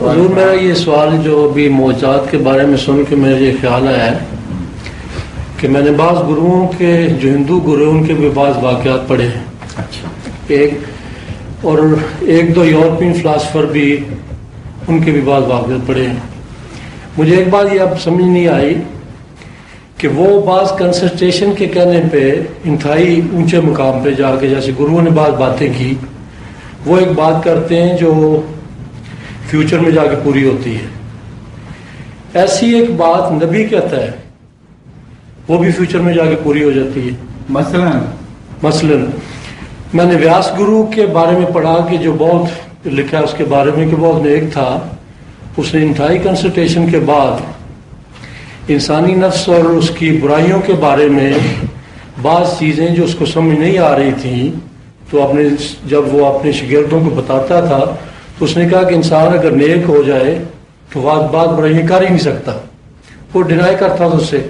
حضور میرا یہ سوال جو ابھی معجزات کے بارے میں سن کے میرے یہ خیال آیا ہے کہ میں نے بعض گروؤں کے جو ہندو گرو ان کے بھی بعض واقعات پڑھے ہیں. اچھا. ایک دو یورپین فلاسفر بھی ان کے بھی بعض واقعات پڑھے ہیں. مجھے ایک بات یہ اب سمجھ نہیں آئی کہ وہ بعض کنسنٹریشن کے کہنے پہ انتہائی اونچے مقام پہ جا کے جیسے گروؤں نے بعض باتیں کی وہ ایک بات کرتے ہیں جو فیوچر میں جا کے پوری ہوتی ہے. ایسی ایک بات نبی کہتا ہے وہ بھی فیوچر میں جا کے پوری ہو جاتی ہے. مثلا میں نے ویاس گرو کے بارے میں پڑھا کہ جو بہت لکھا ہے اس کے بارے میں کہ بہت نیک تھا. اس نے انتہائی کنسنٹریشن کے بعد انسانی نفس اور اس کی برائیوں کے بارے میں بعض چیزیں جو اس کو سمجھ نہیں آ رہی تھیں تو جب وہ اپنے شاگردوں کو بتاتا تھا تو اس نے کہا کہ انسان اگر نیک ہو جائے تو بعض برائیاں کر ہی نہیں سکتا. وہ ڈینائی کرتا تھا اس سے.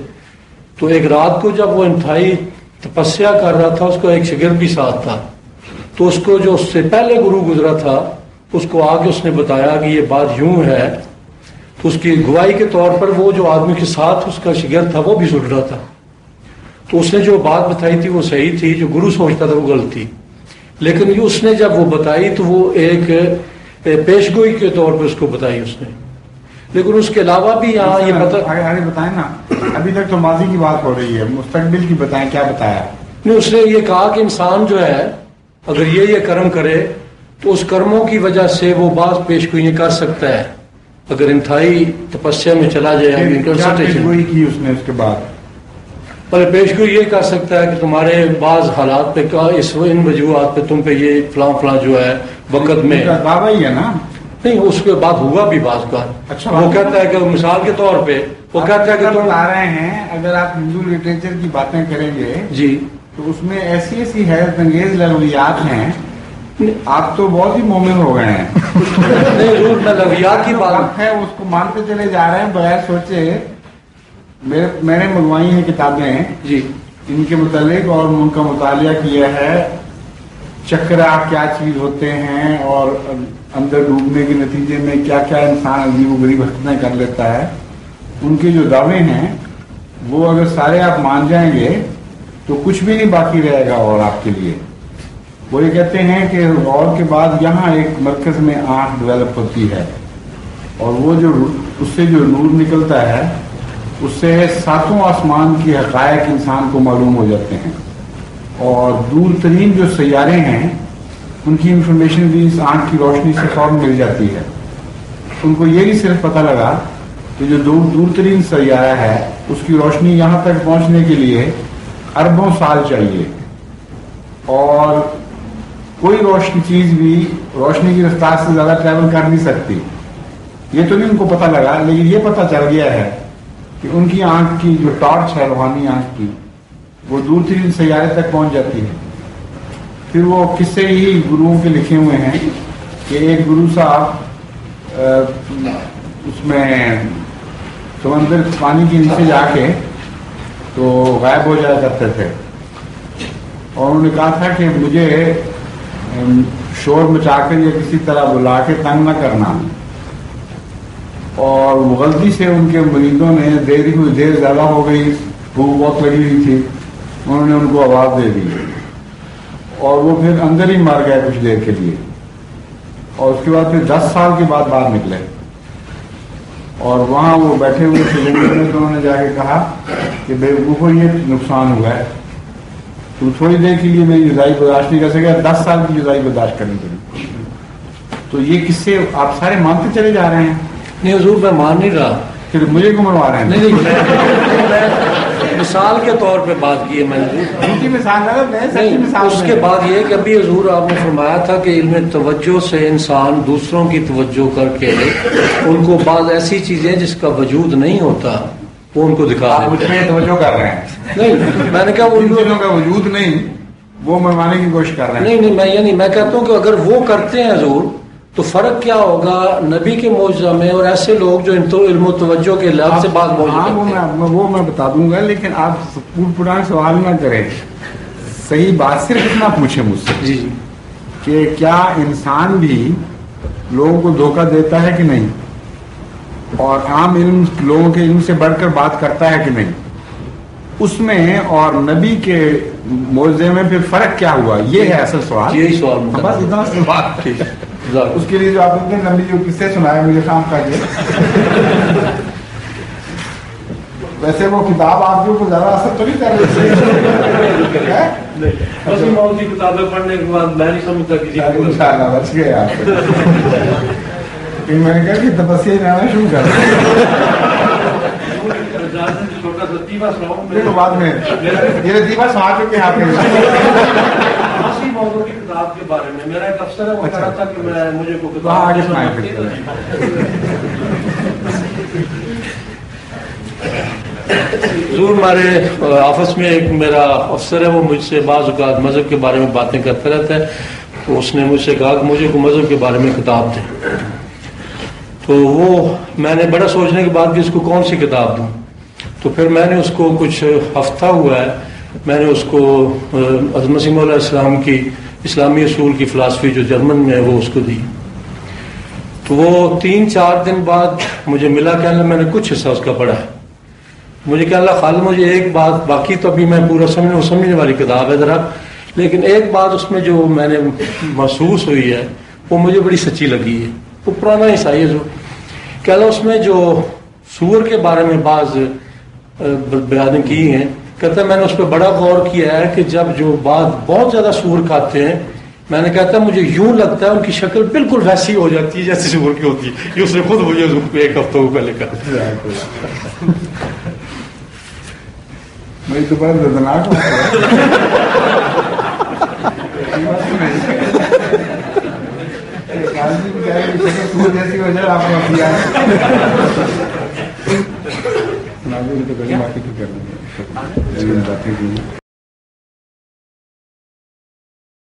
تو ایک رات کو جب وہ انتہائی تپسیا کر رہا تھا اس کو ایک شاگرد بھی ساتھ تھا تو اس کو جو اس سے پہلے گرو گزرا تھا اس کو آگے اس نے بتایا کہ یہ بات یوں ہے. تو اس کی گواہی کے طور پر وہ جو آدمی کے ساتھ اس کا شاگرد تھا وہ بھی سن رہا تھا. تو اس نے جو بات بتائی تھی وہ صحیح تھی, جو گرو سوچتا تھا وہ غلط تھی. لیکن اس نے جب وہ بتائی تو وہ ایک پیشگوئی کے طور پہ اس کو بتائی اس نے. لیکن اس کے علاوہ بھی یہاں یہ آگے بتائیں نا. ابھی تک تو ماضی کی بات ہو رہی ہے, مستقبل کی بتائیں کیا بتایا. نہیں, اس نے یہ کہا کہ انسان جو ہے اگر یہ کرم کرے تو اس کرموں کی وجہ سے وہ بعض پیشگوئیاں کر سکتا ہے اگر انتہائی تپسیا میں چلا جائے. پیشگوئی کی اس نے اس کے بعد پیشگوئی یہ کر سکتا ہے کہ تمہارے بعض حالات پہ ان وجوہات پہ تم پہ یہ فلاں جو ہے وقت میں بابا ہی ہے نا. نہیں, اس کے بعد ہوا بھی بعض کا. اچھا, وہ کہتا ہے کہ مثال کے طور پہ وہ کہتا ہے کہ تم بتا رہے ہیں اگر آپ ہندو لٹریچر کی باتیں کریں گے جی تو اس میں ایسی حیرت انگیز لغویات ہیں. آپ تو بہت ہی مومن ہو گئے ہیں. نہیں ضرور, میں لغویات کی بات ہے اس کو مانتے چلے جا رہے ہیں بغیر سوچے. میں نے منگوائی ہیں کتابیں جی ان کے متعلق اور ان کا مطالعہ کیا ہے. چکرا کیا چیز ہوتے ہیں اور اندر ڈوبنے کے نتیجے میں کیا کیا انسان عجیب و غریب حرکتیں کر لیتا ہے. ان کے جو دعوے ہیں وہ اگر سارے آپ مان جائیں گے تو کچھ بھی نہیں باقی رہے گا. اور آپ کے لیے وہ یہ کہتے ہیں کہ غور کے بعد یہاں ایک مرکز میں آنکھ ڈیولپ ہوتی ہے اور وہ جو اس سے جو نور نکلتا ہے اس سے ساتوں آسمان کی حقائق انسان کو معلوم ہو جاتے ہیں. اور دور ترین جو سیارے ہیں ان کی انفارمیشن بھی اس آنکھ کی روشنی سے فوراً مل جاتی ہے. ان کو یہ نہیں صرف پتہ لگا کہ جو دور ترین سیارہ ہے اس کی روشنی یہاں تک پہنچنے کے لیے اربوں سال چاہیے اور کوئی روشنی چیز بھی روشنی کی رفتار سے زیادہ ٹریول کر نہیں سکتی. یہ تو نہیں ان کو پتہ لگا, لیکن یہ پتہ چل گیا ہے کہ ان کی آنکھ کی جو ٹارچ ہے روحانی آنکھ کی وہ دور ترین سیارے تک پہنچ جاتی ہے. پھر وہ قصے ہی گروؤں کے لکھے ہوئے ہیں کہ ایک گرو صاحب اس میں سمندر پانی کے نیچے جا کے تو غائب ہو جایا کرتے تھے اور انہوں نے کہا تھا کہ مجھے شور مچا کر یا کسی طرح بلا کے تنگ نہ کرنا. اور وہ غلطی سے ان کے مریدوں نے دیر زیادہ ہو گئی, بھوک بہت لگی ہوئی تھی, انہوں نے ان کو آواز دے دی اور وہ پھر اندر ہی مر گئے کچھ دیر کے لیے. اور اس کے بعد پھر 10 سال کے بعد باہر نکلے اور وہاں وہ بیٹھے ہوئے تھے میں تو انہوں نے جا کے کہا کہ بے وقوفو یہ نقصان ہوا ہے, تو تھوڑی دیر کے لیے میری جدائی برداشت نہیں کر سکے, 10 سال کی جدائی برداشت کرنی پڑی. تو یہ قصے آپ سارے مانتے چلے جا رہے ہیں. نہیں حضور میں مان نہیں رہا, پھر مجھے کیوں منوا رہے ہیں. نہیں, مثال کے طور پہ بات کی ہے میں نے. مثال اس کے بعد یہ کہ ابھی حضور آپ نے فرمایا تھا کہ علم توجہ سے انسان دوسروں کی توجہ کر کے ان کو بعض ایسی چیزیں جس کا وجود نہیں ہوتا وہ ان کو دکھا دیتے ہیں. توجہ کر رہے ہیں. نہیں, میں نے کہا ان چیزوں کا وجود نہیں وہ منوانے کی کوشش کر رہے ہیں. نہیں, میں یہ نہیں, میں کہتا ہوں کہ اگر وہ کرتے ہیں حضور تو فرق کیا ہوگا نبی کے معجزہ میں اور ایسے لوگ جو علم و توجہ کے لحاظ سے بات وہ میں بتا دوں گا, لیکن آپ پرانے سوال نہ کریں. صحیح بات صرف اتنا پوچھیں مجھ سے جی کہ کیا انسان بھی لوگوں کو دھوکہ دیتا ہے کہ نہیں. اور عام علم لوگوں کے علم سے بڑھ کر بات کرتا ہے کہ نہیں، اس میں اور نبی کے معجزے میں پھر فرق کیا ہوا؟ یہ ہے اصل سوال. یہی سوال بس اتنا سی بات. اس کے لیے جو آپ نے نبی جو قصے سنائے مجھے کام کریے. ویسے وہ کتاب آپ کے اوپر زیادہ اثر تو نہیں کر رہی؟ کی کتابیں پڑھنے کے بعد میں نہیں سمجھتا کسی کو. انشاءاللہ بچ گئے آپ. میں نے کہا کہ تپسیا جانا شروع کر چھوٹا سا لطیفہ دیں بعد میں. یہ لطیفہ سنا چکے ہیں آپ کے موضوع کی کتاب کے بارے میں. میرا ایک افسر ہے وہ کہہ رہا تھا کہ میں مجھے کو کتاب آگے سنائیں. ضرور ہمارے آفس میں ایک میرا افسر ہے، وہ مجھ سے بعض اوقات مذہب کے بارے میں باتیں کرتا رہتا ہے. تو اس نے مجھ سے کہا کہ مجھے کو مذہب کے بارے میں کتاب دیں. تو وہ میں نے بڑا سوچنے کے بعد کہ اس کو کون سی کتاب دوں. تو پھر میں نے اس کو کچھ ہفتہ ہوا ہے میں نے اس کو حضرت مسیح موعود علیہ السلام کی اسلامی اصول کی فلاسفی جو جرمن میں ہے وہ اس کو دی. تو وہ 3-4 دن بعد مجھے ملا کہ اللہ میں نے کچھ حصہ اس کا پڑھا ہے. مجھے کہ اللہ خالد مجھے ایک بات، باقی تو ابھی میں پورا سمجھنے والی کتاب ہے ذرا، لیکن ایک بات اس میں جو میں نے محسوس ہوئی ہے وہ مجھے بڑی سچی لگی ہے. وہ پرانا عیسائی ہے جو کہ اللہ اس میں جو سور کے بارے میں بعض بیان کی ہیں، کہتا ہے میں نے اس پہ بڑا غور کیا ہے کہ جب جو بہت زیادہ سور کھاتے ہیں، میں نے کہتا ہے مجھے یوں لگتا ہے ان کی شکل بالکل ویسی ہو جاتی ہے جیسے سور کی ہوتی ہے. یہ اس نے خود مجھے ایک ہفتہ پہلے کہا. میری تو بڑا دردناک جیسی ہو جائے آپ کو